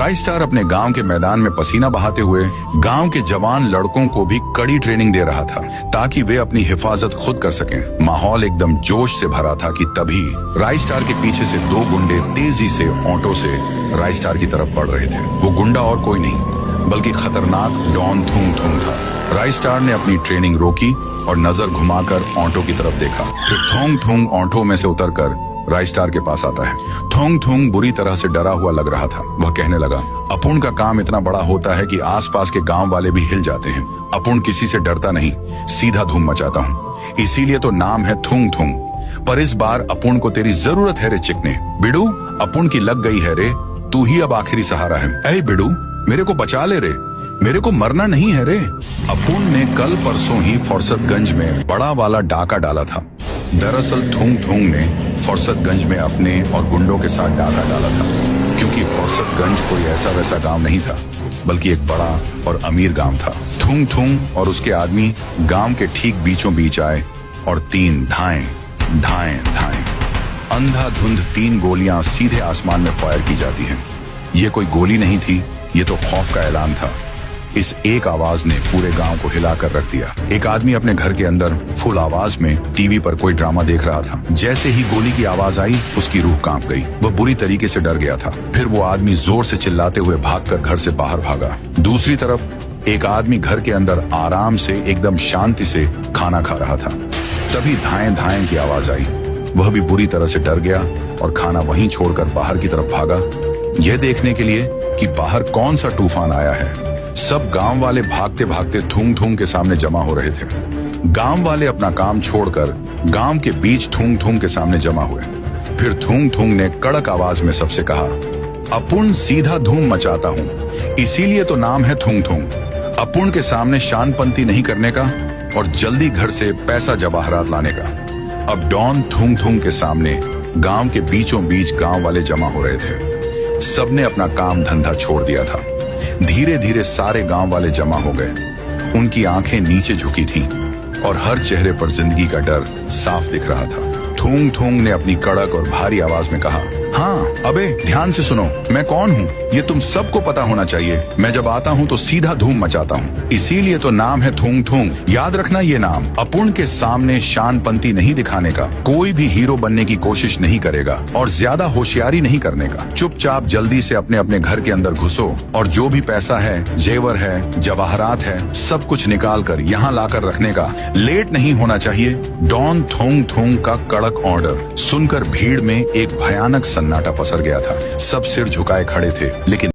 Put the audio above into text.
Rice star अपने गांव के मैदान में पसीना बहाते हुए गांव के जवान लड़कों को भी कड़ी ट्रेनिंग दे रहा था ताकि वे अपनी हिफाजत खुद कर सकें। माहौल एकदम जोश से भरा था कि तभी राइस स्टार के पीछे से दो गुंडे तेजी से ऑटो से राइस स्टार की तरफ बढ़ रहे थे। वो गुंडा और कोई नहीं बल्कि खतरनाक डॉन थुंग थुंग था। राइस स्टार ने अपनी ट्रेनिंग रोकी और नजर घुमाकर ऑटो की तरफ देखा। फिर थुंग थुंग ऑटो में से उतरकर राइस स्टार के पास आता है। थुंग थुंग बुरी तरह से डरा हुआ लग रहा था। वह कहने लगा, अपुन का काम इतना बड़ा होता है कि आसपास के गांव वाले भी हिल जाते हैं। अपुन किसी से डरता नहीं, सीधा धूम मचाता हूँ, इसीलिए तो नाम है थुंग थुंग। पर इस बार अपुन को तेरी जरूरत है रे चिकने। बिडू, अपुन की लग गई है रे, तू ही अब आखिरी सहारा है। ऐ बिडू, मेरे को बचा ले रे, मेरे को मरना नहीं है रे। अपुन ने कल परसों ही फुर्सतगंज में बड़ा वाला डाका डाला था। दरअसल थुंग थुंग ने फुर्सतगंज में अपने और गुंडों के साथ डाका डाला था, क्योंकि फुर्सतगंज कोई ऐसा वैसा गांव नहीं था बल्कि एक बड़ा और अमीर गांव था। थुंग थुंग और उसके आदमी गांव के ठीक बीचों बीच आए और तीन धाएं धाएं धाएं अंधाधुंध 3 गोलियां सीधे आसमान में फायर की जाती हैं। ये कोई गोली नहीं थी, ये तो खौफ का ऐलान था। इस एक आवाज ने पूरे गांव को हिलाकर रख दिया। एक आदमी अपने घर के अंदर फुल आवाज में टीवी पर कोई ड्रामा देख रहा था। जैसे ही गोली की आवाज आई, उसकी रूह कांप गई। वह बुरी तरीके से डर गया था। फिर वो आदमी जोर से चिल्लाते हुए भागकर घर से बाहर भागा। दूसरी तरफ एक आदमी घर के अंदर आराम से एकदम शांति से खाना खा रहा था। तभी धाएं धाएं की आवाज आई। वह भी बुरी तरह से डर गया और खाना वहीं छोड़कर बाहर की तरफ भागा, यह देखने के लिए कि बाहर कौन सा तूफान आया है। सब गांव वाले भागते भागते थुंग थुंग के सामने जमा हो रहे थे। गांव वाले अपना काम छोड़कर गांव के बीच थुंग थुंग के सामने जमा हुए। फिर थुंग थुंग ने कड़क आवाज में सबसे कहा, अपुन सीधा धूम मचाता हूँ, इसीलिए तो नाम है थुंग थुंग। अपुन के सामने शानपंती नहीं करने का और जल्दी घर से पैसा जवाहरात लाने का। अब डॉन थुंग थुंग के सामने गांव के बीचों बीच गांव वाले जमा हो रहे थे। सबने अपना काम धंधा छोड़ दिया था। धीरे धीरे सारे गांव वाले जमा हो गए। उनकी आंखें नीचे झुकी थीं और हर चेहरे पर जिंदगी का डर साफ दिख रहा था। थुंग थुंग ने अपनी कड़क और भारी आवाज में कहा, हाँ अबे ध्यान से सुनो, मैं कौन हूँ ये तुम सबको पता होना चाहिए। मैं जब आता हूँ तो सीधा धूम मचाता हूँ, इसीलिए तो नाम है थुंग थुंग। याद रखना ये नाम। अपुन के सामने शानपंती नहीं दिखाने का, कोई भी हीरो बनने की कोशिश नहीं करेगा और ज्यादा होशियारी नहीं करने का। चुपचाप जल्दी से अपने अपने घर के अंदर घुसो और जो भी पैसा है, जेवर है, जवाहरात है, सब कुछ निकाल कर यहाँ लाकर रखने का। लेट नहीं होना चाहिए। डॉन थुंग थुंग का कड़क ऑर्डर सुनकर भीड़ में एक भयानक सन्नाटा पसर गया था। सब सिर झुकाए खड़े थे, लेकिन